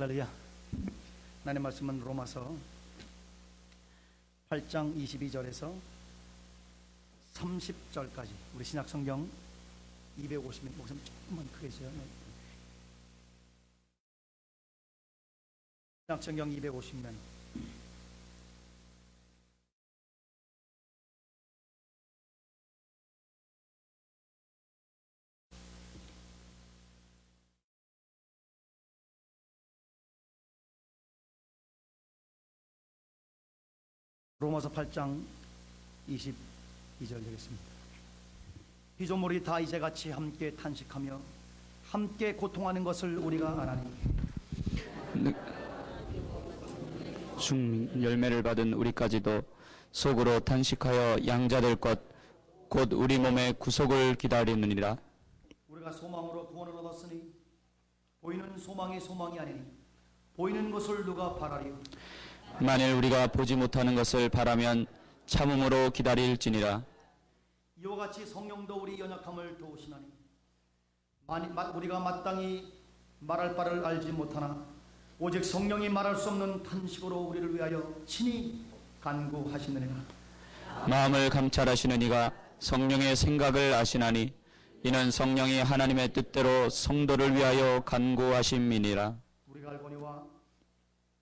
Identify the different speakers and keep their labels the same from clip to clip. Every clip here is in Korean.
Speaker 1: 할렐루야. 하나님의 말씀은 로마서 8장 22절에서 30절까지 우리 신약 성경 250면 목사님 조금만 크게 해주세요. 신약 성경 250면 로마서 8장 22절 되겠습니다. 피조물이 다 이제 같이 함께 탄식하며 함께 고통하는 것을 우리가 아나니
Speaker 2: 열매를 받은 우리까지도 속으로 탄식하여 양자될 것 곧 우리 몸의 구속을 기다리느니라.
Speaker 1: 우리가 소망으로 구원을 얻었으니 보이는 소망이 소망이 아니니 보이는 것을 누가 바라리요.
Speaker 2: 만일 우리가 보지 못하는 것을 바라면 참음으로 기다릴지니라.
Speaker 1: 이와 같이 성령도 우리 연약함을 도우시나니 우리가 마땅히 말할 바를 알지 못하나 오직 성령이 말할 수 없는 탄식으로 우리를 위하여 친히 간구하시느니라.
Speaker 2: 마음을 감찰하시는 이가 성령의 생각을 아시나니 이는 성령이 하나님의 뜻대로 성도를 위하여 간구하심이니라.
Speaker 1: 우리가 알거니와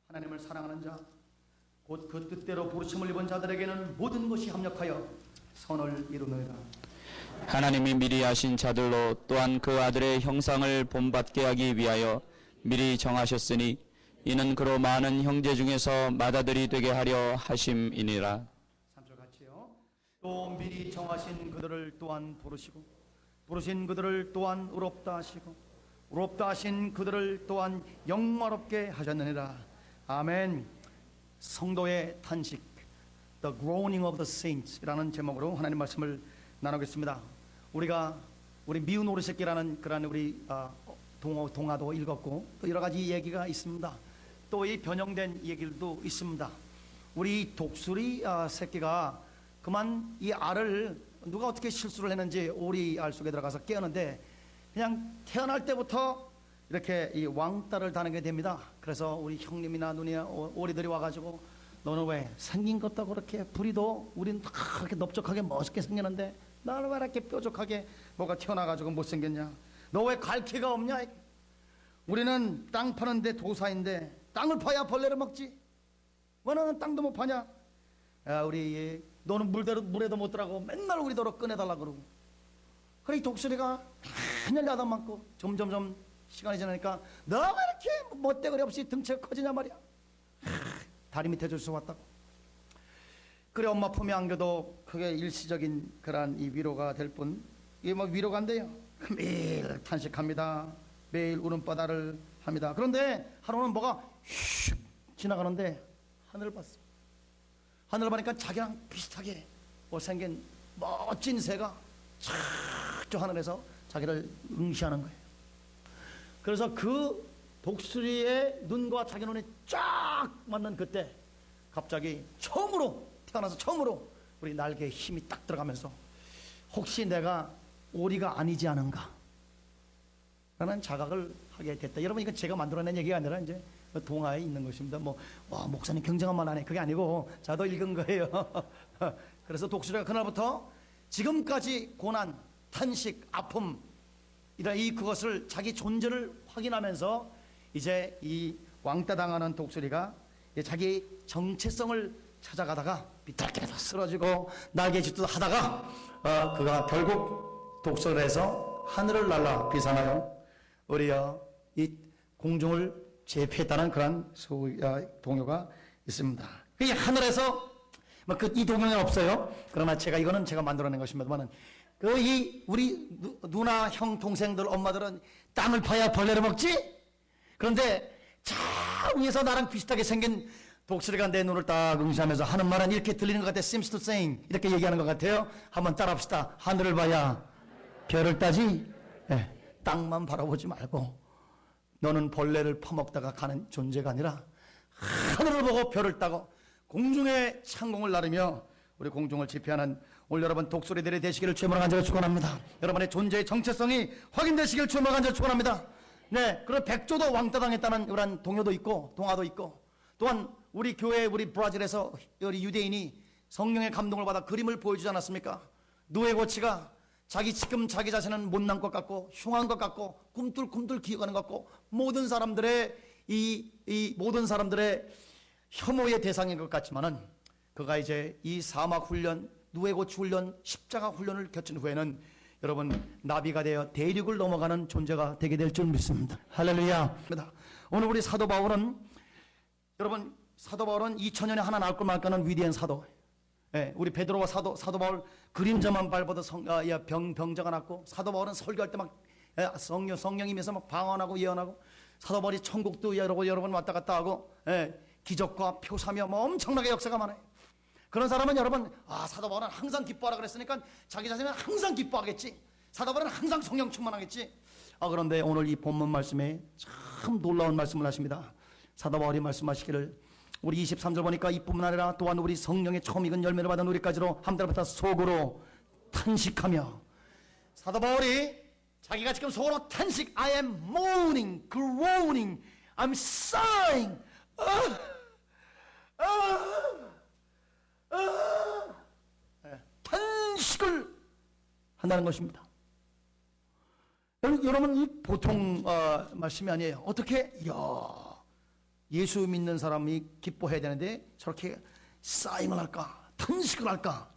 Speaker 1: 하나님을 사랑하는 자 곧 그 뜻대로 부르심을 입은 자들에게는 모든 것이 합력하여 선을 이루느니라.
Speaker 2: 하나님이 미리 아신 자들로 또한 그 아들의 형상을 본받게 하기 위하여 미리 정하셨으니 이는 그로 많은 형제 중에서 맏아들이 되게 하려 하심이니라.
Speaker 1: 3절 같이요. 또 미리 정하신 그들을 또한 부르시고 부르신 그들을 또한 의롭다 하시고 의롭다 하신 그들을 또한 영화롭게 하셨느니라. 아멘. 성도의 탄식, The Groaning of the Saints 라는 제목으로 하나님 말씀을 나누겠습니다. 우리 미운 오르새끼라는 그런 우리 동화도 읽었고 또 여러 가지 얘기가 있습니다. 또 이 변형된 얘기들도 있습니다. 우리 독수리 새끼가 그만 이 알을 누가 어떻게 실수를 했는지 오리 알 속에 들어가서 깨었는데 그냥 태어날 때부터 이렇게 이 왕따를 당하게 됩니다. 그래서 우리 형님이나 누나 오리들이 와가지고 너는 왜 생긴 것도 그렇게 부리도 우린 그렇게 넓적하게 멋있게 생겼는데 나는 왜 이렇게 뾰족하게 뭐가 튀어나가지고 못생겼냐? 너 왜 갈퀴가 없냐? 우리는 땅 파는데 도사인데 땅을 파야 벌레를 먹지. 왜 너는 땅도 못 파냐? 우리 너는 물에도 못 들어가고 맨날 우리더러 꺼내달라 그러고. 그래 이 독수리가 맨날 야단 맞고 점점점 시간이 지나니까 너 왜 이렇게 멋대가리 없이 등치가 커지냐 말이야. 다리 밑에 줄 수 왔다고. 그래 엄마 품에 안겨도 그게 일시적인 그런 이 위로가 될 뿐 이게 뭐 위로가 안 돼요. 매일 탄식합니다. 매일 울음바다를 합니다. 그런데 하루는 뭐가 휙 지나가는데 하늘을 봤어. 하늘을 보니까 자기랑 비슷하게 생긴 멋진 새가 저 하늘에서 자기를 응시하는 거예요. 그래서 그 독수리의 눈과 자기 눈이 쫙 맞는 그때 갑자기 태어나서 처음으로 우리 날개에 힘이 딱 들어가면서 혹시 내가 오리가 아니지 않은가 라는 자각을 하게 됐다. 여러분 이건 제가 만들어낸 얘기가 아니라 이제 동화에 있는 것입니다. 목사님 굉장한 말 하네. 그게 아니고 저도 읽은 거예요. 그래서 독수리가 그날부터 지금까지 고난, 탄식, 아픔 그것을 자기 존재를 확인하면서 이제 이 왕따 당하는 독수리가 자기 정체성을 찾아가다가 비탈길에서 쓰러지고 날개짓도 하다가 그가 결국 독설에서 하늘을 날아 비상하여 우리여 이 공중을 제패했다는 그런 동요가 있습니다. 이 하늘에서 이 동요는 없어요. 그러나 이거는 제가 만들어낸 것입니다만은 우리 누나, 형, 동생들, 엄마들은 땅을 파야 벌레를 먹지? 그런데 저 위에서 나랑 비슷하게 생긴 독수리가 내 눈을 딱 응시하면서 하는 말은 이렇게 들리는 것 같아요. Seems to saying 이렇게 얘기하는 것 같아요. 한번 따라합시다. 하늘을 봐야 별을 따지? 네. 땅만 바라보지 말고 너는 벌레를 퍼먹다가 가는 존재가 아니라 하늘을 보고 별을 따고 공중의 창공을 나르며 우리 공중을 지배하는 오늘 여러분 독수리들이 되시기를 주의 이름으로 간절히 축원합니다. 여러분의 존재의 정체성이 확인되시기를 주의 이름으로 간절히 축원합니다. 네, 그리고 백조도 왕따 당했다는 그런 동요도 있고 동화도 있고, 또한 우리 교회 우리 브라질에서 우리 유대인이 성령의 감동을 받아 그림을 보여주지 않았습니까? 누에고치가 지금 자기 자신은 못난 것 같고 흉한 것 같고 꿈틀꿈틀 기어가는 것 같고 모든 사람들의 모든 사람들의 혐오의 대상인 것 같지만은, 그가 이제 이 사막 훈련, 누에고치 훈련, 십자가 훈련을 거친 후에는 여러분 나비가 되어 대륙을 넘어가는 존재가 되게 될 줄 믿습니다. 할렐루야. 오늘 우리 사도 바울은, 여러분 사도 바울은 2000년에 하나 나올 걸 말까는 위대한 사도. 예, 우리 베드로와 사도 바울 그림자만 밟아도 병자가 낫고, 사도 바울은 설교할 때 막 성령이 임해서 막 방언하고 예언하고, 사도 바울이 천국도 여러 번 왔다 갔다 하고, 기적과 표사며 뭐 엄청나게 역사가 많아요. 그런 사람은 여러분, 사도 바울은 항상 기뻐하라 그랬으니까 자기 자신은 항상 기뻐하겠지. 사도 바울은 항상 성령 충만하겠지. 그런데 오늘 이 본문 말씀에 참 놀라운 말씀을 하십니다. 사도 바울이 말씀하시기를, 우리 23절 보니까 이뿐만 아니라 또한 우리 성령의 처음 익은 열매를 받은 우리까지로 함들부터 속으로 탄식하며, 사도 바울이 자기가 지금 속으로 탄식, I am mourning, groaning, I'm sighing, 탄식을 한다는 것입니다. 여러분, 이 보통 말씀이 아니에요. 어떻게 예수 믿는 사람이 기뻐해야 되는데 저렇게 사잉을 할까, 탄식을 할까?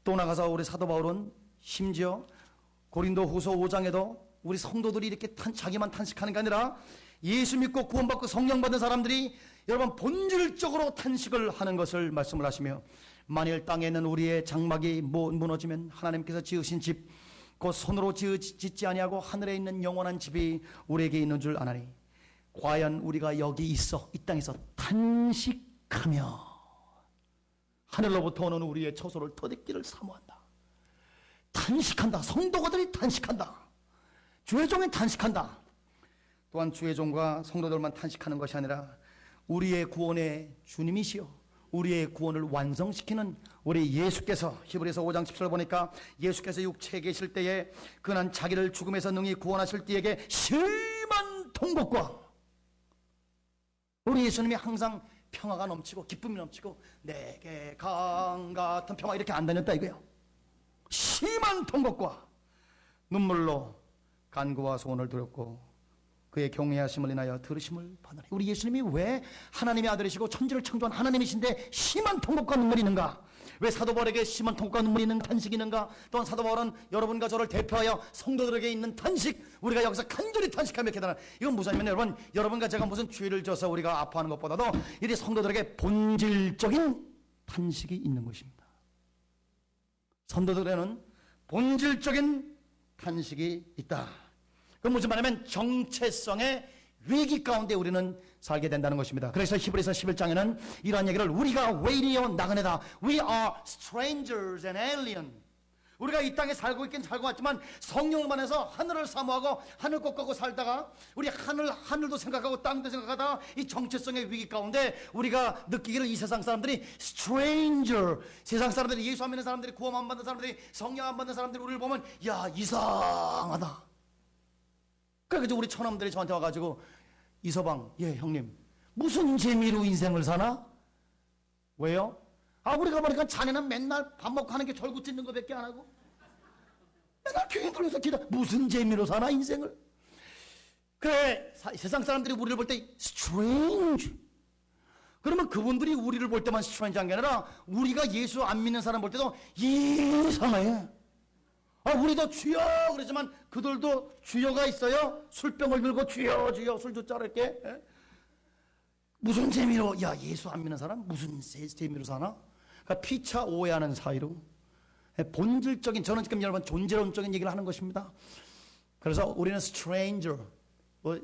Speaker 1: 또 나가서 우리 사도 바울은 심지어 고린도 후서 5장에도 우리 성도들이 이렇게 자기만 탄식하는 게 아니라 예수 믿고 구원받고 성령 받은 사람들이 여러분 본질적으로 탄식을 하는 것을 말씀을 하시며, 만일 땅에 있는 우리의 장막이 무너지면 하나님께서 지으신 집 곧 손으로 짓지 아니하고 하늘에 있는 영원한 집이 우리에게 있는 줄 아나니, 과연 우리가 여기 있어 이 땅에서 탄식하며 하늘로부터 오는 우리의 처소를 터득기를 사모한다. 탄식한다. 성도가들이 탄식한다. 주의 종이 탄식한다. 또한 주의 종과 성도들만 탄식하는 것이 아니라 우리의 구원의 주님이시여 우리의 구원을 완성시키는 우리 예수께서, 히브리서 5장 10절 보니까 예수께서 육체에 계실 때에 그는 자기를 죽음에서 능히 구원하실 때에게 심한 통곡과, 우리 예수님이 항상 평화가 넘치고 기쁨이 넘치고 내게 강 같은 평화 이렇게 안 다녔다 이거예요. 심한 통곡과 눈물로 간구와 소원을 드렸고 그의 경외하심을 인하여 들으심을 받으니. 우리 예수님이 왜 하나님의 아들이시고 천지를 창조한 하나님이신데 심한 통곡과 눈물이 있는가? 왜 사도 바울에게 심한 통곡과 눈물이 있는 탄식이 있는가? 또한 사도 바울은 여러분과 저를 대표하여 성도들에게 있는 탄식, 우리가 여기서 간절히 탄식하며 깨달아. 이건 무슨 말이냐면 여러분과 제가 무슨 죄를 져서 우리가 아파하는 것보다도 이 성도들에게 본질적인 탄식이 있는 것입니다. 성도들에는 본질적인 탄식이 있다. 그건 무슨 말이냐면 정체성의 위기 가운데 우리는 살게 된다는 것입니다. 그래서 히브리서 11장에는 이러한 얘기를, 우리가 웨이리어 나그네다, We are strangers and alien. 우리가 이 땅에 살고 있긴 살고 왔지만 성령을 만나서 하늘을 사모하고 하늘 꼭 가고 살다가 우리 하늘도 생각하고 땅도 생각하다가 이 정체성의 위기 가운데 우리가 느끼기를 이 세상 사람들이 stranger, 세상 사람들이, 예수 안 믿는 사람들이, 구원 안 받는 사람들이, 성령 안 받는 사람들이 우리를 보면 야 이상하다. 그래서 우리 처남들이 저한테 와가지고, 이서방, 예 형님 무슨 재미로 인생을 사나? 왜요? 우리가 보니까 자네는 맨날 밥 먹고 하는 게 절구 찢는 거밖에 안 하고 맨날 교회 들어서 기다, 무슨 재미로 사나 인생을? 그래, 세상 사람들이 우리를 볼 때 strange. 그러면 그분들이 우리를 볼 때만 strange한 게 아니라 우리가 예수 안 믿는 사람 볼 때도 이상해. 우리도 주여 그러지만 그들도 주여가 있어요. 술병을 들고 주여 주여 술 줬자 이렇게. 무슨 재미로, 야 예수 안 믿는 사람 무슨 재미로 사나? 그러니까 피차 오해하는 사이로 본질적인, 저는 지금 여러분 존재론적인 얘기를 하는 것입니다. 그래서 우리는 stranger,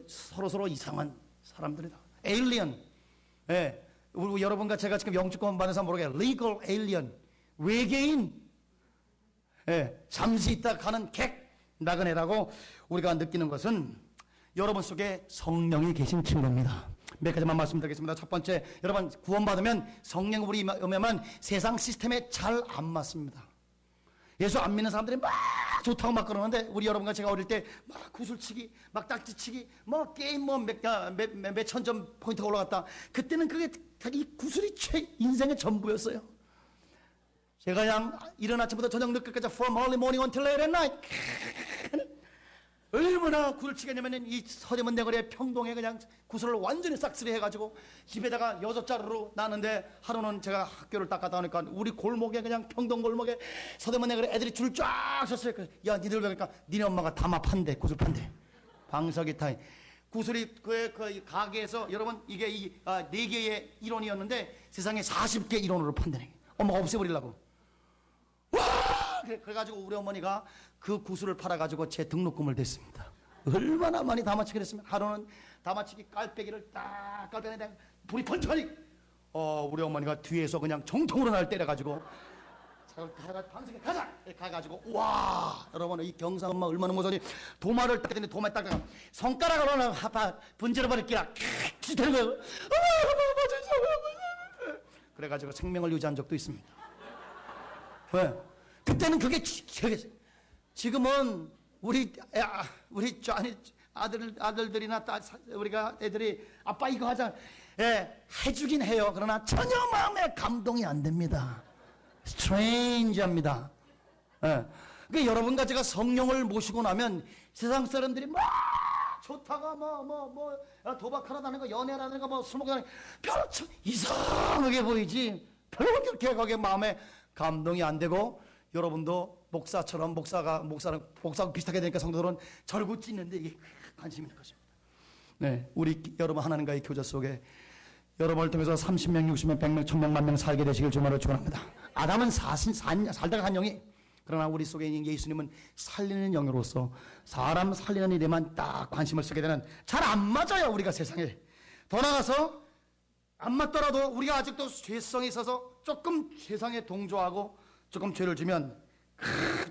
Speaker 1: 서로 이상한 사람들이다. alien, 우리 여러분과 제가 지금 영주권 받은 사람 모르게 legal alien, 외계인, 잠시 있다 가는 객, 나그네라고 우리가 느끼는 것은 여러분 속에 성령이 계신 친구입니다. 몇 가지만 말씀드리겠습니다. 첫 번째, 여러분 구원받으면 성령 우리 오면 세상 시스템에 잘 안 맞습니다. 예수 안 믿는 사람들이 막 좋다고 막 그러는데, 우리 여러분과 제가 어릴 때 막 구슬치기, 막 딱지치기, 뭐 게임 뭐 몇천 점 포인트가 올라갔다. 그때는 그게 이 구슬이 인생의 전부였어요. 제가 그냥 이른 아침부터 저녁 늦게까지 from early morning until late at night 얼마나 구슬 치겠냐면, 이 서대문 내거리에 평동에 그냥 구슬을 완전히 싹쓸이 해가지고 집에다가 6자루로 나는데, 하루는 제가 학교를 딱 갔다 오니까 우리 골목에, 그냥 평동 골목에 서대문 내거리에 애들이 줄 쫙 섰어요. 야, 니들 왜 그러니까 니네 엄마가 담아 판대, 구슬 판대. 방석이 타. 구슬이 그 가게에서, 여러분 이게 이 4개의 일원이었는데 세상에 40개 일원으로 판대네. 엄마가 없애버리려고. 와! 그래가지고 우리 어머니가 그 구슬을 팔아가지고 제 등록금을 댔습니다. 얼마나 많이 다마치기를 했으면, 하루는 다마치기 깔빼기를 딱 깔빼기에 불이 번쩍하니 우리 어머니가 뒤에서 그냥 정통으로 날 때려가지고, 방송에 가자! 이렇게 가가지고, 와! 여러분, 이 경상 엄마 얼마나 무서운지, 도마를 딱 했는데, 도마에 딱 손가락으로는 분질러버릴기라 되는 거예요. 그래가지고 생명을 유지한 적도 있습니다. 왜? 그때는 그게 지금은 우리 아들들이나 우리가 애들이 아빠 이거 하자, 해주긴 해요. 그러나 전혀 마음에 감동이 안 됩니다. 스트레인지합니다. 그러니까 여러분과 제가 성령을 모시고 나면 세상 사람들이 막 좋다가 도박하라다는 거, 연애라는 거, 술 먹으라는 거 별로 이상하게 보이지, 별로 그렇게 거기에 마음에 감동이 안 되고, 여러분도 목사처럼 목사랑 비슷하게 되니까 성도들은 절구 찢는데 이게 관심이 있는 것입니다. 네, 우리 여러분 하나님과의 교제 속에 여러분을 통해서 30명, 60명, 100명, 1000명, 1000명 살게 되시길 주말로 축원합니다. 아담은 살다가 한 영이, 그러나 우리 속에 있는 예수님은 살리는 영으로서 사람 살리는 일에만 딱 관심을 쓰게 되는, 잘 안 맞아요 우리가 세상에. 더 나아가서 안 맞더라도 우리가 아직도 죄성이 있어서 조금 세상에 동조하고 조금 죄를 지면,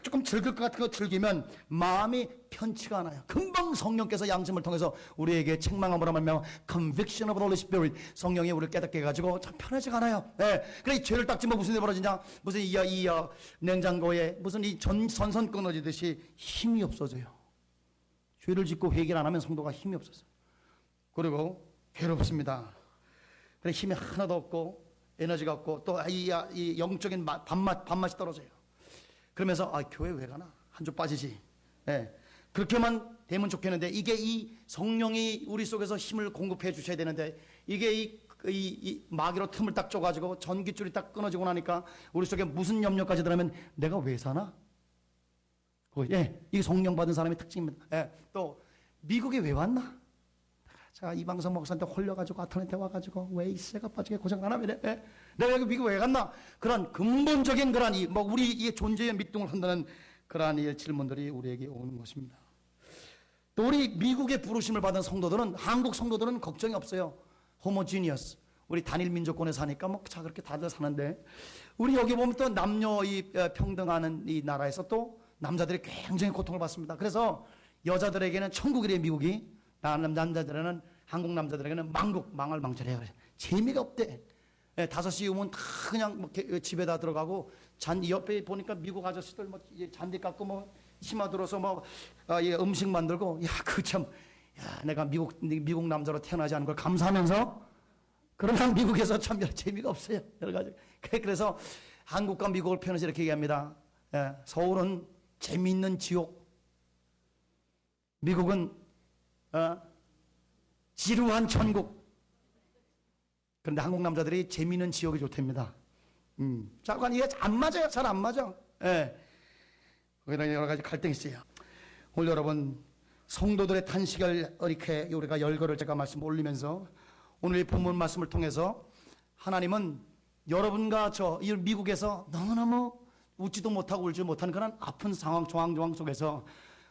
Speaker 1: 조금 즐길 것 같은 거 즐기면 마음이 편치가 않아요. 금방 성령께서 양심을 통해서 우리에게 책망함으로 말미암아 conviction of the Holy Spirit, 성령이 우리를 깨닫게 해가지고 참 편하지가 않아요. 그래, 이 죄를 딱 지면 무슨 일이 벌어지냐, 무슨 이 냉장고에 무슨 이 선선 끊어지듯이 힘이 없어져요. 죄를 짓고 회개를 안 하면 성도가 힘이 없어져요. 그리고 괴롭습니다. 그래, 힘이 하나도 없고 에너지가 없고 또 이 영적인 밥맛이 떨어져요. 그러면서 교회 왜 가나, 한 주 빠지지. 그렇게만 되면 좋겠는데, 이게 이 성령이 우리 속에서 힘을 공급해 주셔야 되는데, 이게 이 마귀로 틈을 딱 쪼가지고 전깃줄이 딱 끊어지고 나니까 우리 속에 무슨 염려까지 들어가면 내가 왜 사나? 이게 성령 받은 사람의 특징입니다. 또 미국에 왜 왔나? 자, 이방성 목사한테 홀려가지고 아틀란테 와가지고 왜 이 새가 빠지게 고생 안 하면 내가 여기 미국 왜 갔나? 그런 근본적인 그런 우리의 존재에 밑둥을 한다는 그러한 이 질문들이 우리에게 오는 것입니다. 또 우리 미국의 부르심을 받은 성도들은, 한국 성도들은 걱정이 없어요. 호모지니어스, 우리 단일 민족권에 사니까 그렇게 다들 사는데, 우리 여기 보면 또 남녀 평등하는 이 나라에서 또 남자들이 굉장히 고통을 받습니다. 그래서 여자들에게는 천국이래 미국이, 남자들에게는, 한국 남자들에게는 망할 망설해요. 재미가 없대. 5시 오면 다 그냥 집에다 들어가고, 옆에 보니까 미국 아저씨들 잔디 깎고 치마 들어서 음식 만들고, 내가 미국 남자로 태어나지 않은 걸 감사하면서, 그러나 미국에서 참 재미가 없어요. 여러 가지. 그래서 한국과 미국을 표현해서 이렇게 얘기합니다. 서울은 재미있는 지옥, 미국은 지루한 천국. 그런데 한국 남자들이 재미있는 지옥이 좋답니다. 자, 이게 안 맞아요. 잘 안 맞아. 거기다 여러 가지 갈등이 있어요. 오늘 여러분, 성도들의 탄식을 이렇게 우리가 열거를 제가 말씀 올리면서, 오늘 이 본문 말씀을 통해서 하나님은 여러분과 이 미국에서 너무너무 웃지도 못하고 울지 못하는 그런 아픈 상황, 조항 속에서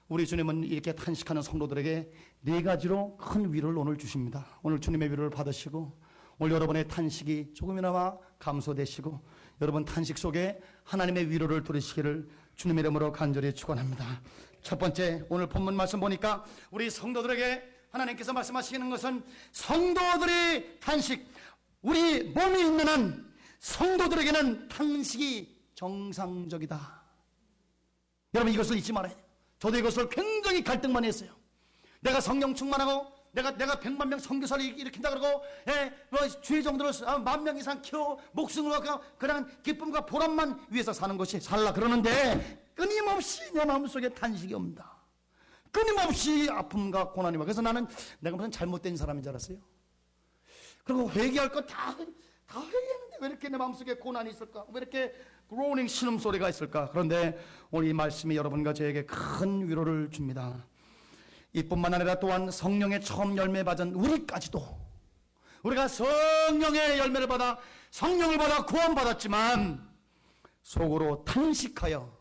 Speaker 1: 우리 주님은 이렇게 탄식하는 성도들에게 4가지로 큰 위로를 오늘 주십니다. 오늘 주님의 위로를 받으시고, 오늘 여러분의 탄식이 조금이나마 감소되시고, 여러분 탄식 속에 하나님의 위로를 들으시기를 주님의 이름으로 간절히 축원합니다. 첫 번째, 오늘 본문 말씀 보니까 우리 성도들에게 하나님께서 말씀하시는 것은, 성도들의 탄식, 우리 몸이 있는 한 성도들에게는 탄식이 정상적이다. 여러분 이것을 잊지 말아야 돼요. 저도 이것을 굉장히 갈등 많이 했어요. 내가 성령 충만하고 내가 100만 명 선교사를 일으킨다 그러고 주의 정도를 10,000명 이상 키워 목숨을 그냥 기쁨과 보람만 위해서 사는 것이 살라 그러는데 끊임없이 내 마음속에 탄식이 옵니다. 끊임없이 아픔과 고난이 와. 그래서 나는 내가 무슨 잘못된 사람인 줄 알았어요. 그리고 회개할 거 다 회개했는데 왜 이렇게 내 마음속에 고난이 있을까? 왜 이렇게 groaning 신음소리가 있을까? 그런데 오늘 이 말씀이 여러분과 저에게 큰 위로를 줍니다. 이뿐만 아니라 또한 성령의 처음 열매 받은 우리까지도, 우리가 성령의 열매를 받아 성령을 받아 구원받았지만 속으로 탄식하여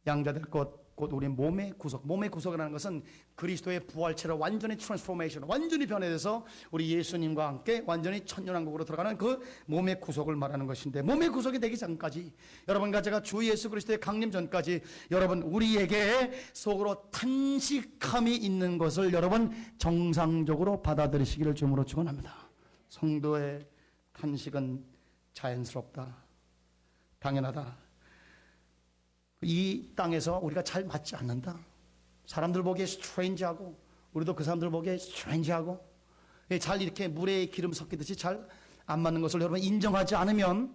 Speaker 1: 양자될 것 곧 우리 몸의 구속이라는 것은 그리스도의 부활체로 완전히 트랜스포메이션, 완전히 변해서 우리 예수님과 함께 완전히 천년왕국으로 들어가는 그 몸의 구속을 말하는 것인데, 몸의 구속이 되기 전까지, 여러분과 제가 주 예수 그리스도의 강림 전까지 여러분 우리에게 속으로 탄식함이 있는 것을 여러분 정상적으로 받아들이시기를 주님으로 축원합니다. 성도의 탄식은 자연스럽다, 당연하다. 이 땅에서 우리가 잘 맞지 않는다. 사람들 보기에 스트레인지하고 우리도 그 사람들 보기에 스트레인지하고 잘 이렇게 물에 기름 섞이듯이 잘 안 맞는 것을 여러분 인정하지 않으면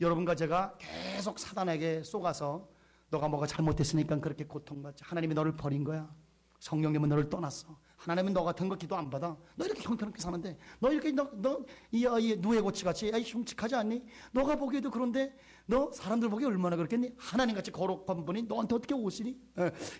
Speaker 1: 여러분과 제가 계속 사단에게 속아서 너가 뭐가 잘못했으니까 그렇게 고통받지, 하나님이 너를 버린 거야, 성령님은 너를 떠났어, 하나님은 너 같은 거 기도 안 받아, 너 이렇게 형편없게 사는데 너 이렇게 이 누에고치 같이 흉측하지 않니? 너가 보기에도 그런데 너 사람들 보기에 얼마나 그렇겠니? 하나님같이 거룩한 분이 너한테 어떻게 오시니?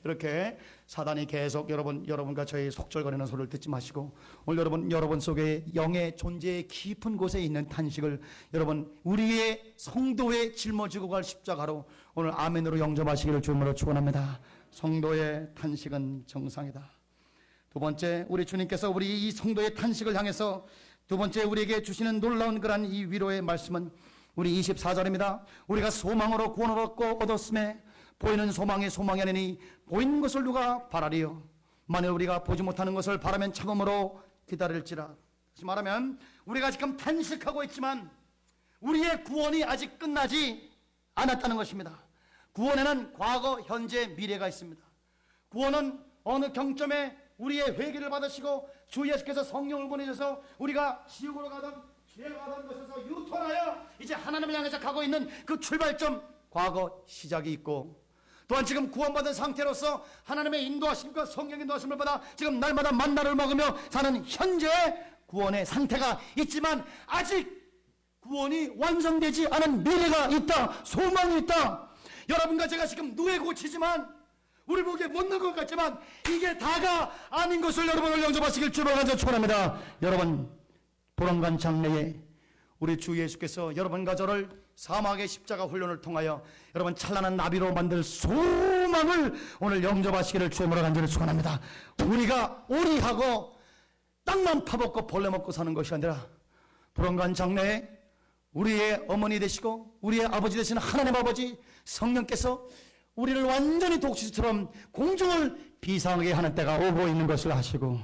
Speaker 1: 이렇게 사단이 계속 여러분과 저희 속절거리는 소리를 듣지 마시고, 오늘 여러분 속에 영의 존재의 깊은 곳에 있는 탄식을 여러분 우리의 성도에 짊어지고 갈 십자가로 오늘 아멘으로 영접하시기를 주님으로 축원합니다. 성도의 탄식은 정상이다. 두 번째, 우리 주님께서 우리 이 성도의 탄식을 향해서 두 번째 우리에게 주시는 놀라운 그런 이 위로의 말씀은 우리 24절입니다. 우리가 소망으로 구원을 얻었음에 보이는 소망이 아니니 보이는 것을 누가 바라리요? 만일 우리가 보지 못하는 것을 바라면 참음으로 기다릴지라. 다시 말하면 우리가 지금 탄식하고 있지만 우리의 구원이 아직 끝나지 않았다는 것입니다. 구원에는 과거, 현재, 미래가 있습니다. 구원은 어느 경점에 우리의 회개를 받으시고 주 예수께서 성령을 보내셔서 우리가 지옥으로 가던 죄로 가던 것에서 유턴하여 이제 하나님을 향해서 가고 있는 그 출발점, 과거 시작이 있고, 또한 지금 구원받은 상태로서 하나님의 인도하심과 성령의 인도하심을 받아 지금 날마다 만나를 먹으며 사는 현재 구원의 상태가 있지만 아직 구원이 완성되지 않은 미래가 있다, 소망이 있다. 여러분과 제가 지금 누에 고치지만 우리 보기에 못난 것 같지만 이게 다가 아닌 것을 여러분을 영접하시길 주로 간절히 축원합니다. 여러분, 도랑간 장래에 우리 주 예수께서 여러분과 저를 사막의 십자가 훈련을 통하여 여러분 찬란한 나비로 만들 소망을 오늘 영접하시기를 주로 간절히 축원합니다. 우리가 오리하고 땅만 파먹고 벌레 먹고 사는 것이 아니라 도랑간 장래에 우리의 어머니 되시고 우리의 아버지 되시는 하나님 아버지 성령께서 우리를 완전히 독수리처럼 공중을 비상하게 하는 때가 오고 있는 것을 아시고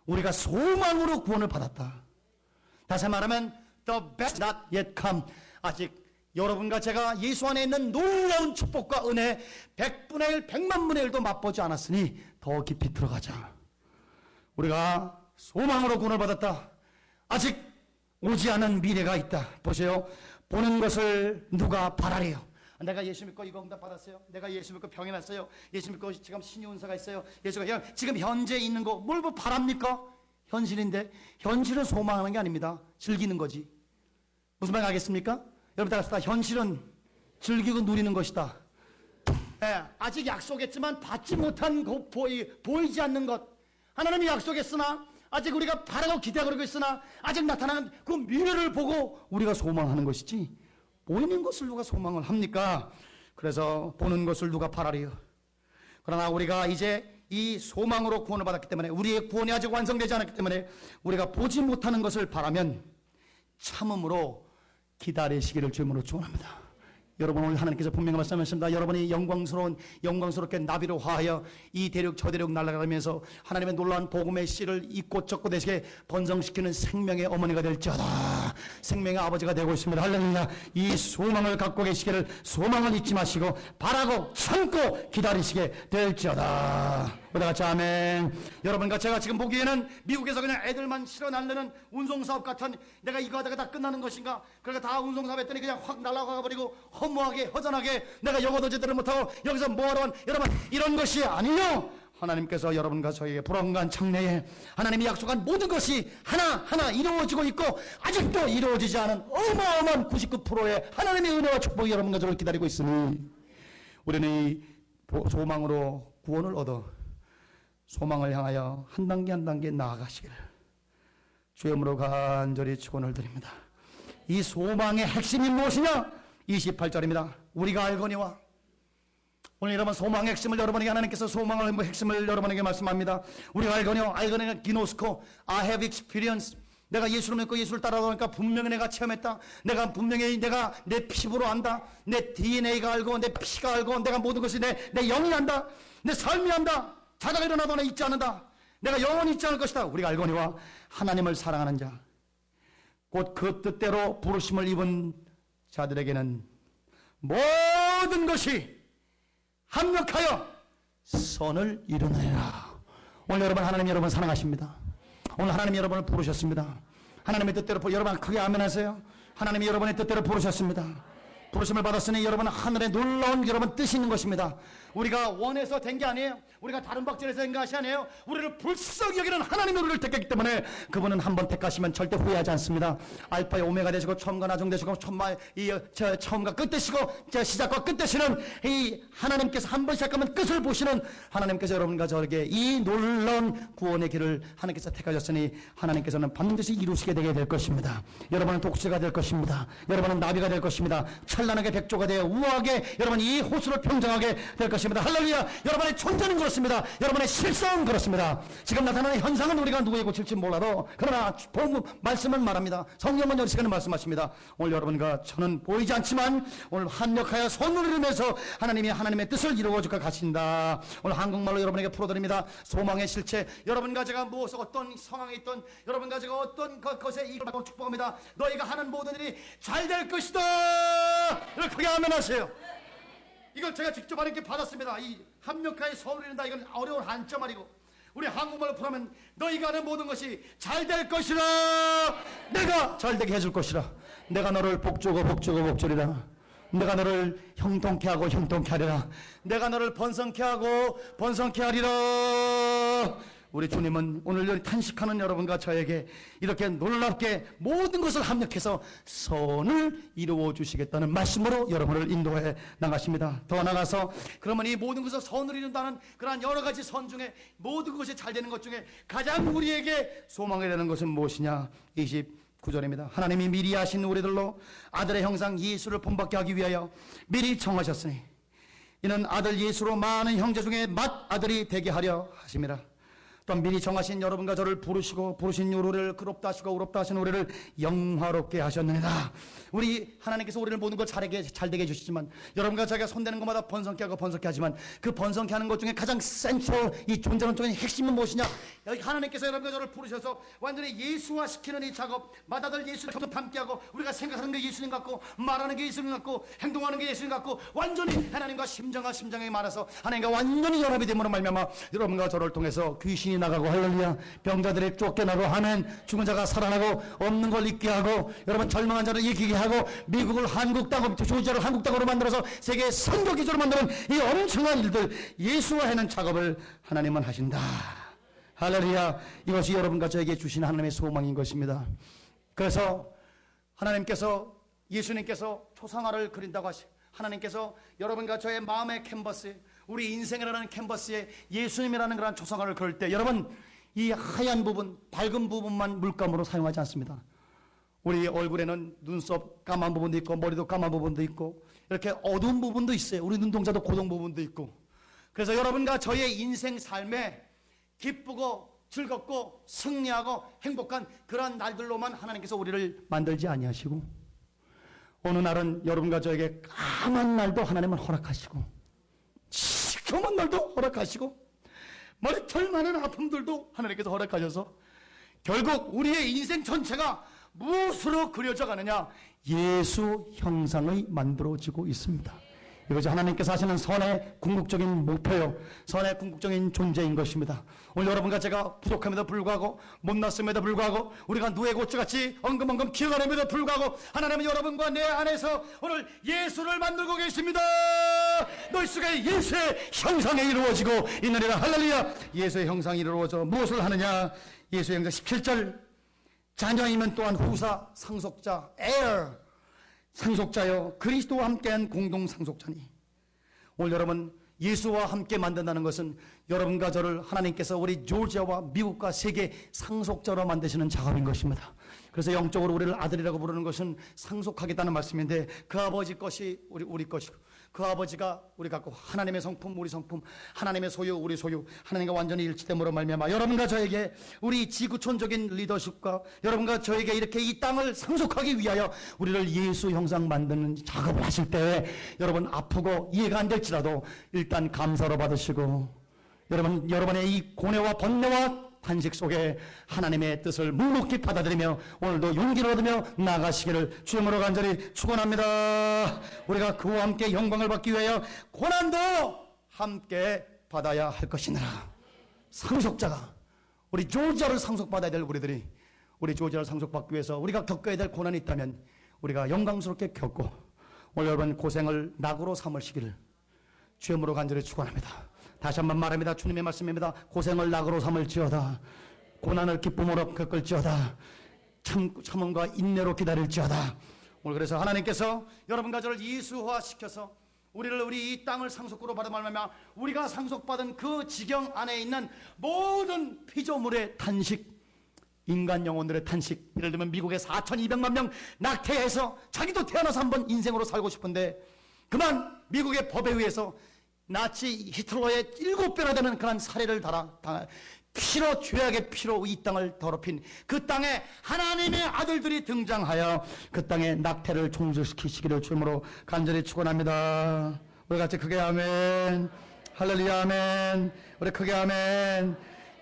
Speaker 1: 우리가 소망으로 구원을 받았다. 다시 말하면 the best not yet come, 아직 여러분과 제가 예수 안에 있는 놀라운 축복과 은혜 100분의 1, 100만 분의 1도 맛보지 않았으니 더 깊이 들어가자. 우리가 소망으로 구원을 받았다. 아직 오지 않은 미래가 있다. 보세요. 보는 것을 누가 바라래요? 내가 예수 믿고 이거 응답 받았어요. 내가 예수 믿고 병이 났어요. 예수 믿고 지금 신의 운사가 있어요. 예수가 지금 현재 있는 거 뭘 바랍니까? 현실인데, 현실은 소망하는 게 아닙니다. 즐기는 거지. 무슨 말 알겠습니까? 여러분 다 같이 현실은 즐기고 누리는 것이다. 아직 약속했지만 받지 못한 것, 보이지 않는 것, 하나님이 약속했으나 아직 우리가 바라고 기대하고 있으나 아직 나타나는 그 미래를 보고 우리가 소망하는 것이지, 보이는 것을 누가 소망을 합니까? 그래서 보는 것을 누가 바라리요? 그러나 우리가 이제 이 소망으로 구원을 받았기 때문에, 우리의 구원이 아직 완성되지 않았기 때문에 우리가 보지 못하는 것을 바라면 참음으로 기다리시기를 주님으로 축원합니다. 여러분, 오늘 하나님께서 분명히 말씀하셨습니다. 여러분이 영광스럽게 나비로 화하여 이 대륙 저 대륙 날아가면서 하나님의 놀라운 복음의 씨를 이 꽃저꽃 대식에 번성시키는 생명의 어머니가 될지어다. 생명의 아버지가 되고 있습니다. 할렐루야. 이 소망을 갖고 계시기를, 소망을 잊지 마시고 바라고 참고 기다리시게 될지어다. 보다 같이 아멘. 여러분과 제가 지금 보기에는 미국에서 그냥 애들만 실어 날르는 운송사업 같은, 내가 이거 하다가 다 끝나는 것인가, 그러니까 다 운송사업 했더니 그냥 확 날아가 버리고 허무하게 허전하게 내가 영어도 제대로 못하고 여기서 뭐하러 한, 여러분 이런 것이 아니요, 하나님께서 여러분과 저에게 불안간 장래에 하나님이 약속한 모든 것이 하나하나 이루어지고 있고, 아직도 이루어지지 않은 어마어마한 99%의 하나님의 은혜와 축복이 여러분과 저를 기다리고 있으니, 우리는 이 소망으로 구원을 얻어 소망을 향하여 한 단계 한 단계 나아가시기를 주의 이름으로 간절히 축원을 드립니다. 이 소망의 핵심이 무엇이냐? 28절입니다. 우리가 알거니와. 오늘 여러분 소망의 핵심을 여러분에게, 하나님께서 소망의 핵심을 여러분에게 말씀합니다. 우리가 알거니와 기노스코, I have experience. 내가 예수를 믿고 예수를 따라가니까 분명히 내가 체험했다. 내가 분명히 내가 내 피부로 안다. 내 DNA가 알고, 내 피가 알고, 내가 모든 것이 내 영이 안다. 내 삶이 안다. 자다가 일어나도 나 잊지 않는다. 내가 영원히 잊지 않을 것이다. 우리가 알거니와 하나님을 사랑하는 자, 곧 그 뜻대로 부르심을 입은 자들에게는 모든 것이 합력하여 선을 이루느니라. 오늘 여러분, 하나님 여러분 사랑하십니다. 오늘 하나님 여러분을 부르셨습니다. 하나님의 뜻대로, 여러분 크게 아멘 하세요. 하나님이 여러분의 뜻대로 부르셨습니다. 부르심을 받았으니 여러분은 하늘에 놀라운 여러분 뜻이 있는 것입니다. 우리가 원해서 된 게 아니에요. 우리가 다른 박질에서 된 것이 아니에요. 우리를 불쌍히 여기는 하나님이 우리를 택했기 때문에 그분은 한번 택하시면 절대 후회하지 않습니다. 알파의 오메가 되시고 처음과 나중 되시고 처음과 끝 되시고 시작과 끝 되시는 이 하나님께서 한 번 시작하면 끝을 보시는 하나님께서 여러분과 저에게 이 놀라운 구원의 길을 하나님께서 택하셨으니 하나님께서는 반드시 이루시게 되게 될 것입니다. 여러분은 독수리가 될 것입니다. 여러분은 나비가 될 것입니다. 찬란하게 백조가 되어 우아하게 여러분 이 호수를 평정하게 될 것입니다. 할렐루야. 여러분의 존재는 그렇습니다. 여러분의 실성은 그렇습니다. 지금 나타나는 현상은 우리가 누구에 고칠지 몰라도, 그러나 복음 말씀은 말합니다. 성령은 이 시간에 말씀하십니다. 오늘 여러분과 저는 보이지 않지만 오늘 합력하여 손을 이루면서 하나님이 하나님의 뜻을 이루어줄 것 같습니다. 오늘 한국말로 여러분에게 풀어드립니다. 소망의 실체. 여러분과 제가 무엇 어떤 상황에 있던, 여러분과 제가 어떤 것에 이걸 받고 축복합니다. 너희가 하는 모든 일이 잘 될 것이다. 이렇게 크게 아멘하세요. 이걸 제가 직접 하나님께 받았습니다. 이 합력하여 선을 이룬다. 이건 어려운 한자 말이고, 우리 한국말로 풀하면 너희가 하는 모든 것이 잘 될 것이라. 내가 잘 되게 해줄 것이라. 내가 너를 복주고 복주리라. 내가 너를 형통케 하고 형통케 하리라. 내가 너를 번성케 하고 번성케 하리라. 우리 주님은 오늘 탄식하는 여러분과 저에게 이렇게 놀랍게 모든 것을 합력해서 선을 이루어 주시겠다는 말씀으로 여러분을 인도해 나가십니다. 더 나가서 그러면 이 모든 것을 선을 이룬다는 그러한 여러 가지 선 중에 모든 것이 잘 되는 것 중에 가장 우리에게 소망이 되는 것은 무엇이냐? 29절입니다. 하나님이 미리 하신 우리들로 아들의 형상 예수를 본받게 하기 위하여 미리 정하셨으니 이는 아들 예수로 많은 형제 중에 맏아들이 되게 하려 하심이라. 또한 미리 정하신 여러분과 저를 부르시고 부르신 우리를 의롭다 하시고 의롭다 하신 우리를 영화롭게 하셨느니라. 우리 하나님께서 우리를 모든 걸 잘되게 해주시지만 여러분과 자기가 손대는 것마다 번성케 하고 번성케 하지만 그 번성케 하는 것 중에 가장 센트럴, 이 존재론 중에 핵심은 무엇이냐? 여기 하나님께서 여러분과 저를 부르셔서 완전히 예수화시키는 이 작업, 맏아들 예수를 닮게 하고, 우리가 생각하는 게 예수님 같고 말하는 게 예수님 같고 행동하는 게 예수님 같고 완전히 하나님과 심정과 심장이 많아서 하나님과 완전히 연합이 됨으로 말미암아 여러분과 저를 통해서 귀신이 나가고 할렐루야, 병자들이 쫓겨나고 하면 죽은 자가 살아나고 없는 걸 잊게 하고 여러분 절망한 자를 이기게 하고 미국을 한국 땅으로, 조지아를 한국 땅으로 만들어서 세계 선교 기조로 만드는 이 엄청난 일들, 예수화하는 작업을 하나님은 하신다. 할렐루야. 이것이 여러분과 저에게 주신 하나님의 소망인 것입니다. 그래서 하나님께서, 예수님께서 초상화를 그린다고 하시고 하나님께서 여러분과 저의 마음의 캔버스에, 우리 인생이라는 캔버스에 예수님이라는 그런 초상화를 그릴 때 여러분 이 하얀 부분, 밝은 부분만 물감으로 사용하지 않습니다. 우리 얼굴에는 눈썹 까만 부분도 있고 머리도 까만 부분도 있고 이렇게 어두운 부분도 있어요. 우리 눈동자도 고동 부분도 있고. 그래서 여러분과 저의 인생 삶에 기쁘고 즐겁고 승리하고 행복한 그런 날들로만 하나님께서 우리를 만들지 아니하시고 어느 날은 여러분과 저에게 까만 날도 하나님은 허락하시고 시커먼 날도 허락하시고 머리털 많은 아픔들도 하나님께서 허락하셔서 결국 우리의 인생 전체가 무엇으로 그려져 가느냐? 예수 형상의 만들어지고 있습니다. 이것이 하나님께서 하시는 선의 궁극적인 목표요, 선의 궁극적인 존재인 것입니다. 오늘 여러분과 제가 부족함에도 불구하고, 못났음에도 불구하고, 우리가 누에 고치같이 엉금엉금 기어가는데도 불구하고, 하나님은 여러분과 내 안에서 오늘 예수를 만들고 계십니다. 너희 속에 예수의 형상이 이루어지고 있느니라. 할렐루야. 예수의 형상이 이루어져 무엇을 하느냐? 예수의 형상 17절, 자녀이면 또한 후사, 상속자, heir, 상속자요, 그리스도와 함께한 공동 상속자니. 오늘 여러분, 예수와 함께 만든다는 것은 여러분과 저를 하나님께서 우리 조지아와 미국과 세계 상속자로 만드시는 작업인 것입니다. 그래서 영적으로 우리를 아들이라고 부르는 것은 상속하겠다는 말씀인데, 그 아버지 것이 우리 것이고, 그 아버지가 우리 갖고, 하나님의 성품 우리 성품, 하나님의 소유 우리 소유, 하나님과 완전히 일치됨으로 말미암아 여러분과 저에게 우리 지구촌적인 리더십과 여러분과 저에게 이렇게 이 땅을 상속하기 위하여 우리를 예수 형상 만드는 작업을 하실 때, 여러분 아프고 이해가 안 될지라도 일단 감사로 받으시고, 여러분의 이 고뇌와 번뇌와 탄식 속에 하나님의 뜻을 묵묵히 받아들이며 오늘도 용기를 얻으며 나아가시기를 주님으로 간절히 축원합니다. 우리가 그와 함께 영광을 받기 위하여 고난도 함께 받아야 할 것이니라. 상속자가, 우리 조지아를 상속받아야 될 우리들이, 우리 조지아를 상속받기 위해서 우리가 겪어야 될 고난이 있다면 우리가 영광스럽게 겪고, 오늘 여러분 고생을 낙으로 삼으시기를 주님으로 간절히 축원합니다. 다시 한번 말합니다. 주님의 말씀입니다. 고생을 낙으로 삼을지어다, 고난을 기쁨으로 겪을지어다, 참음과 인내로 기다릴지어다. 오늘 그래서 하나님께서 여러분과 저를 예수화시켜서 우리 이 땅을 상속으로 받은 말미암아 우리가 상속받은 그 지경 안에 있는 모든 피조물의 탄식, 인간 영혼들의 탄식, 예를 들면 미국에 4,200만 명 낙태해서 자기도 태어나서 한번 인생으로 살고 싶은데 그만 미국의 법에 의해서 나치 히틀러의 7배나 되는 그런 사례를 피로, 죄악의 피로 이 땅을 더럽힌 그 땅에 하나님의 아들들이 등장하여 그 땅에 낙태를 종식시키시기를 주님으로 간절히 축원합니다. 우리 같이 크게 아멘. 할렐루야 아멘. 우리 크게 아멘.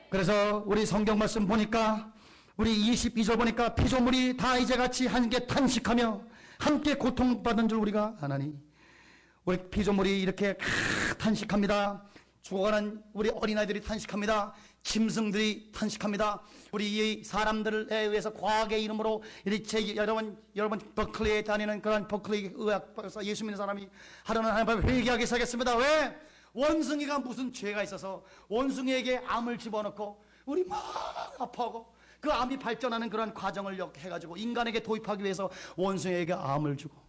Speaker 1: 그래서 우리 성경 말씀 보니까, 우리 22절 보니까 피조물이 다 이제 같이 함께 탄식하며 함께 고통받은 줄 우리가 아나니. 우리 피조물이 이렇게 탄식합니다. 죽어가는 우리 어린아이들이 탄식합니다. 짐승들이 탄식합니다. 우리 이 사람들에 의해서 과학의 이름으로 여러분 버클리에 다니는 그런 버클리 의학 박사, 예수 믿는 사람이 하루는 하나님 앞에 회개하기 시작했습니다. 왜? 원숭이가 무슨 죄가 있어서 원숭이에게 암을 집어넣고 우리 막 아파하고 그 암이 발전하는 그런 과정을 해가지고 인간에게 도입하기 위해서 원숭이에게 암을 주고,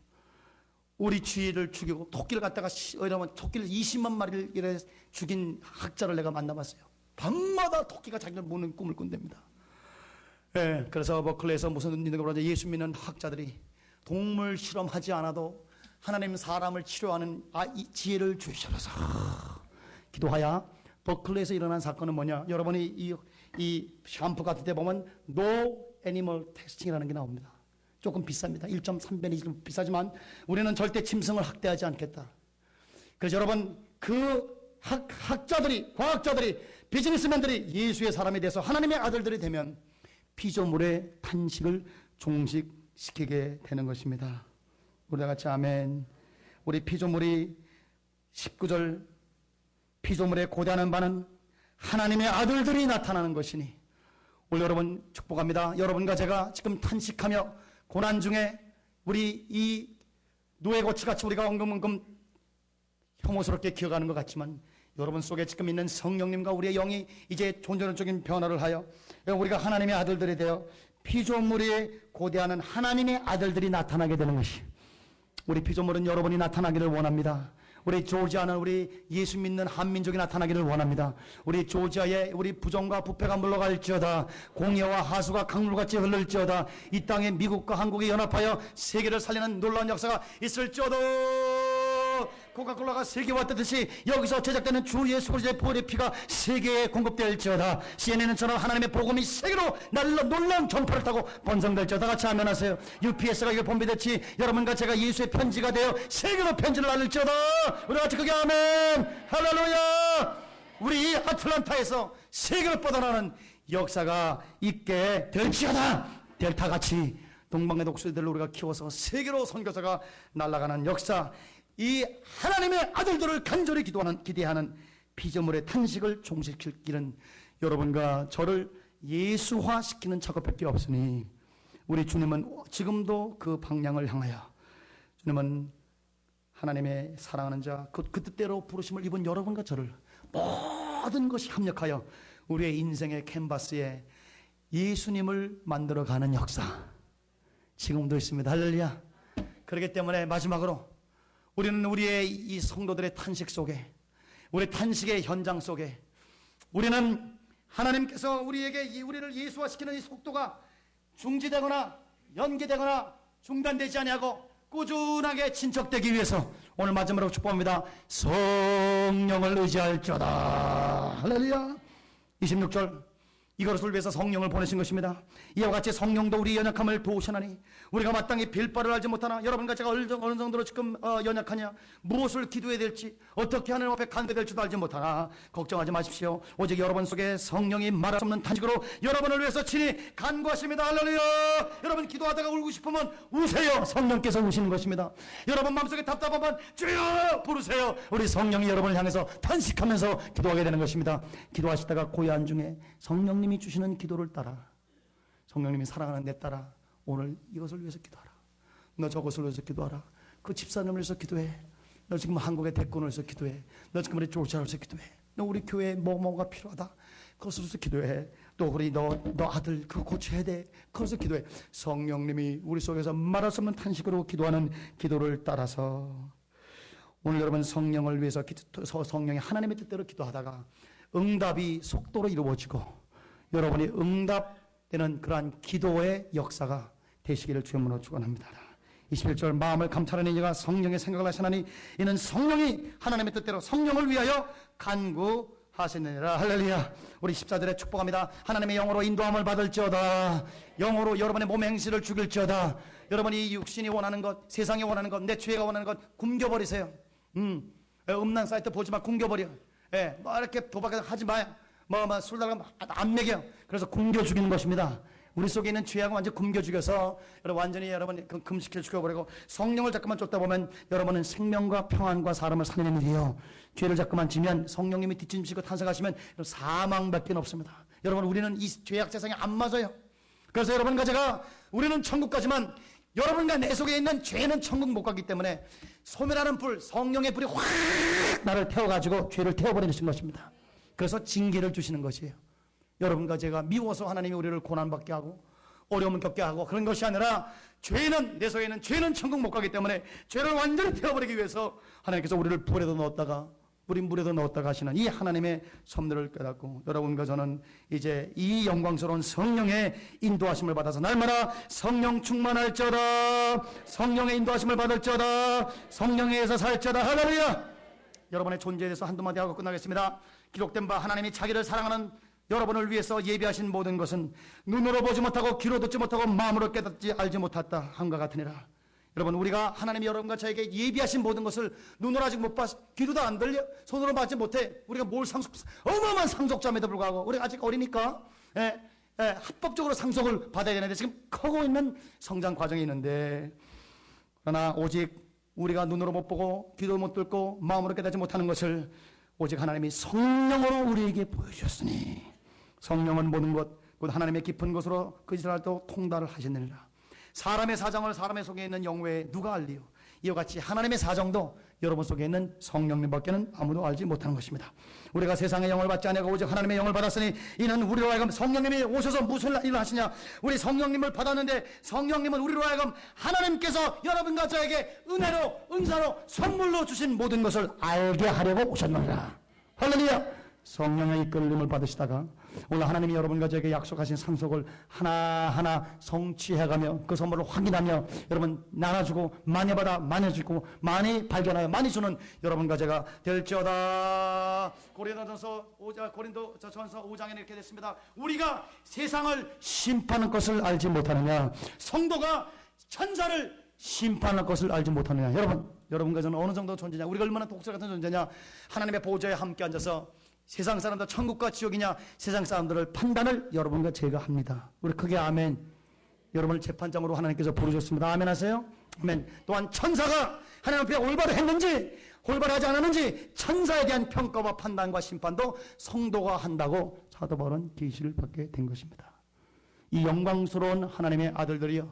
Speaker 1: 우리 쥐를 죽이고 토끼를 갖다가 토끼를 20만 마리를 이래 죽인 학자를 내가 만나봤어요. 밤마다 토끼가 자기를 무는 꿈을 꾼답니다. 예, 그래서 버클리에서 무슨 일인가 보자 예수 믿는 학자들이 동물 실험하지 않아도 하나님 사람을 치료하는 이 지혜를 주셔서 기도하여. 버클리에서 일어난 사건은 뭐냐? 여러분이 이 샴푸 같은 데 보면 No Animal Testing이라는 게 나옵니다. 조금 비쌉니다. 1.3배는 좀 비싸지만 우리는 절대 짐승을 학대하지 않겠다. 그래서 여러분, 그 학자들이, 과학자들이, 비즈니스맨들이 예수의 사람에 대해서 하나님의 아들들이 되면 피조물의 탄식을 종식시키게 되는 것입니다. 우리 다 같이 아멘. 우리 피조물이 19절, 피조물의 고대하는 바는 하나님의 아들들이 나타나는 것이니. 오늘 여러분 축복합니다. 여러분과 제가 지금 탄식하며 고난 중에 우리 이 누에고치같이 우리가 엉금엉금 혐오스럽게 기어가는 것 같지만 여러분 속에 지금 있는 성령님과 우리의 영이 이제 존재론적인 변화를 하여 우리가 하나님의 아들들이 되어 피조물에 고대하는 하나님의 아들들이 나타나게 되는 것이, 우리 피조물은 여러분이 나타나기를 원합니다. 우리 조지아는 우리 예수 믿는 한민족이 나타나기를 원합니다. 우리 조지아에 우리 부정과 부패가 물러갈지어다, 공의와 하수가 강물같이 흐를지어다, 이 땅에 미국과 한국이 연합하여 세계를 살리는 놀라운 역사가 있을지어다. 코카콜라가 세계에 왔듯이 여기서 제작되는 주 예수 그리스도의 보혈의 피가 세계에 공급될지어다. CNN처럼 하나님의 복음이 세계로 놀라운 전파를 타고 번성될지어다. 같이 아멘하세요. UPS가 이걸 본비됐지 여러분과 제가 예수의 편지가 되어 세계로 편지를 날릴지어다. 우리 같이 그게 아멘. 할렐루야. 우리 아틀란타에서 세계로 뻗어나는 역사가 있게 될지어다. 델타같이 동방의 독수리들을 우리가 키워서 세계로 선교사가 날아가는 역사, 이 하나님의 아들들을 간절히 기대하는 피조물의 탄식을 종식시킬 길은 여러분과 저를 예수화시키는 작업밖에 없으니 우리 주님은 지금도 그 방향을 향하여, 주님은 하나님의 사랑하는 자, 그 뜻대로 부르심을 입은 여러분과 저를 모든 것이 합력하여 우리의 인생의 캔버스에 예수님을 만들어가는 역사 지금도 있습니다. 할렐루야. 그렇기 때문에 마지막으로 우리는 우리의 이 성도들의 탄식 속에, 우리의 탄식의 현장 속에, 우리는 하나님께서 우리를 예수화시키는 이 속도가 중지되거나 연기되거나 중단되지 아니하고 꾸준하게 진척되기 위해서 오늘 마지막으로 축복합니다. 성령을 의지할지어다. 할렐루야. 26절, 이것을 위해서 성령을 보내신 것입니다. 이와 같이 성령도 우리 연약함을 도우시나니 우리가 마땅히 빌 바를 알지 못하나. 여러분과 제가 어느 정도로 지금 연약하냐, 무엇을 기도해야 될지, 어떻게 하나님 앞에 간구해야 될지도 알지 못하나 걱정하지 마십시오. 오직 여러분 속에 성령이 말할 수 없는 탄식으로 여러분을 위해서 친히 간구하십니다. 할렐루야. 여러분 기도하다가 울고 싶으면 우세요. 성령께서 우시는 것입니다. 여러분 마음속에 답답하면 주여 부르세요. 우리 성령이 여러분을 향해서 탄식하면서 기도하게 되는 것입니다. 기도하시다가 고요한 중에 성령님이 주시는 기도를 따라, 성령님이 사랑하는 내 딸아, 오늘 이것을 위해서 기도하라. 너 저것을 위해서 기도하라. 그 집사님을 위해서 기도해. 너 지금 한국의 대권을 위해서 기도해. 너 지금 우리 조차를 위해서 기도해. 너 우리 교회에 뭐가 필요하다. 그것을 위해서 기도해. 또 우리 너 아들 그거 고쳐야 돼. 그것을 기도해. 성령님이 우리 속에서 말할 수 없는 탄식으로 기도하는 기도를 따라서 오늘 여러분 성령을 위해서 성령이 하나님의 뜻대로 기도하다가 응답이 속도로 이루어지고 여러분이 응답되는 그러한 기도의 역사가 되시기를 주님으로 축원합니다. 21절, 마음을 감찰하는 이가 성령의 생각을 하시나니 이는 성령이 하나님의 뜻대로 성령을 위하여 간구하시느니라. 할렐루야. 우리 14절에 축복합니다. 하나님의 영으로 인도함을 받을지어다. 영으로 여러분의 몸의 행실을 죽일지어다. 여러분이 육신이 원하는 것, 세상이 원하는 것, 내 죄가 원하는 것 굶겨버리세요. 음란 사이트 보지 마. 굶겨버려. 이렇게 도박하지 마요. 술 달라면 안 먹여. 그래서 굶겨 죽이는 것입니다. 우리 속에 있는 죄악을 완전히 굶겨 죽여서 완전히 여러분이 금식해 죽여버리고 성령을 자꾸만 쫓다 보면 여러분은 생명과 평안과 사람을 살리는 일이에요. 죄를 자꾸만 지면 성령님이 뒷짐지고 탄생하시면 사망밖에 없습니다. 여러분, 우리는 이 죄악 세상에 안 맞아요. 그래서 여러분과 제가, 우리는 천국 가지만 여러분과 내 속에 있는 죄는 천국 못 가기 때문에 소멸하는 불, 성령의 불이 확 나를 태워가지고 죄를 태워버리는 것입니다. 그래서 징계를 주시는 것이에요. 여러분과 제가 미워서 하나님이 우리를 고난받게 하고 어려움을 겪게 하고 그런 것이 아니라 죄는, 내 속에 있는 죄는 천국 못 가기 때문에 죄를 완전히 태워버리기 위해서 하나님께서 우리를 불에도 넣었다가 물에도 넣었다가 하시는 이 하나님의 섭리를 깨닫고 여러분과 저는 이제 이 영광스러운 성령의 인도하심을 받아서 날마다 성령 충만할지어다. 성령의 인도하심을 받을지어다. 성령에 의해서 살지어다. 할렐루야. 여러분의 존재에 대해서 한두 마디 하고 끝나겠습니다. 기록된 바 하나님이 자기를 사랑하는 여러분을 위해서 예비하신 모든 것은 눈으로 보지 못하고 귀로 듣지 못하고 마음으로 깨닫지 알지 못했다 함과 같으니라. 여러분, 우리가 하나님이 여러분과 저에게 예비하신 모든 것을 눈으로 아직 못 봤, 귀로도 안 들려, 손으로 받지 못해. 우리가 어마어마한 상속자임에도 불구하고 우리가 아직 어리니까 합법적으로 상속을 받아야 되는데 지금 커고 있는 성장 과정이 있는데, 그러나 오직 우리가 눈으로 못 보고 귀도 못 듣고 마음으로 깨닫지 못하는 것을 오직 하나님이 성령으로 우리에게 보여주셨으니 성령은 모든 것 곧 하나님의 깊은 것으로 그 짓을 할 때 통달을 하시느니라. 사람의 사정을 사람의 속에 있는 영 외에 누가 알리요? 이와 같이 하나님의 사정도 여러분 속에 있는 성령님밖에는 아무도 알지 못하는 것입니다. 우리가 세상의 영을 받지 아니하고 오직 하나님의 영을 받았으니 이는 우리로 하여금 성령님이 오셔서 무슨 일을 하시냐? 우리 성령님을 받았는데 성령님은 우리로 하여금 하나님께서 여러분과 저에게 은혜로, 은사로, 선물로 주신 모든 것을 알게 하려고 오셨느니라. 할렐루야. 성령의 이끌림을 받으시다가 오늘 하나님이 여러분과 저에게 약속하신 상속을 하나하나 성취해가며 그 선물을 확인하며 여러분 나눠주고 많이 받아 많이 주고 많이 발견하여 많이 주는 여러분과 제가 될지어다. 고린도전서 5장에 이렇게 됐습니다. 우리가 세상을 심판할 것을 알지 못하느냐? 성도가 천사를 심판할 것을 알지 못하느냐? 여러분과 저는 어느 정도 존재냐? 우리가 얼마나 독설 같은 존재냐? 하나님의 보좌에 함께 앉아서 세상 사람들 천국과 지옥이냐 세상 사람들을 판단을 여러분과 제가 합니다. 우리 크게 아멘. 여러분을 재판장으로 하나님께서 부르셨습니다. 아멘 하세요? 아멘. 또한 천사가 하나님 앞에 올바로 했는지 올바르지 않았는지 천사에 대한 평가와 판단과 심판도 성도가 한다고 사도 바울은 계시를 받게 된 것입니다. 이 영광스러운 하나님의 아들들이요,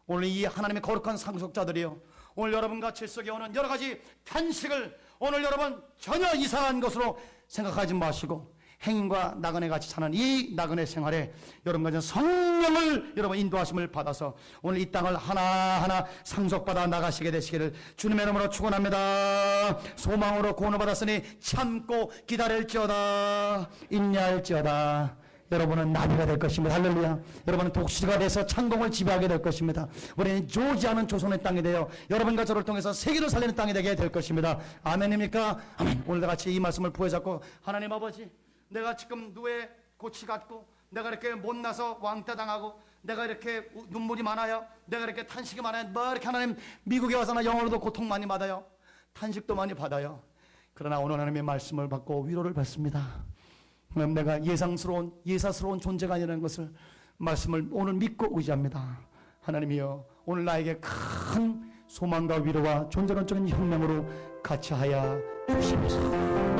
Speaker 1: 오늘 이 하나님의 거룩한 상속자들이요, 오늘 여러분과 질속에 오는 여러 가지 탄식을 오늘 여러분 전혀 이상한 것으로 생각하지 마시고 행인과 나그네 같이 사는 이 나그네 생활에 여러분과 성령을 여러분 인도하심을 받아서 오늘 이 땅을 하나하나 상속받아 나가시게 되시기를 주님의 이름으로 축원합니다. 소망으로 구원을 받았으니 참고 기다릴지어다, 인내할지어다. 여러분은 나비가 될 것입니다. 할렐루야. 여러분은 독수리가 돼서 창공을 지배하게 될 것입니다. 우리는 조지 않은 조선의 땅이 되어 여러분과 저를 통해서 세계를 살리는 땅이 되게 될 것입니다. 아멘입니까? 아멘. 오늘과 같이 이 말씀을 부여잡고 하나님 아버지, 내가 지금 누에 고치 같고 내가 이렇게 못나서 왕따당하고 내가 이렇게 눈물이 많아요, 내가 이렇게 탄식이 많아요, 뭐 이렇게 하나님 미국에 와서 나 영어로도 고통 많이 받아요, 탄식도 많이 받아요. 그러나 오늘 하나님의 말씀을 받고 위로를 받습니다. 내가 예사스러운 존재가 아니라는 것을 말씀을 오늘 믿고 의지합니다. 하나님이여, 오늘 나에게 큰 소망과 위로와 존재론적인 혁명으로 같이 하여 주시옵소서.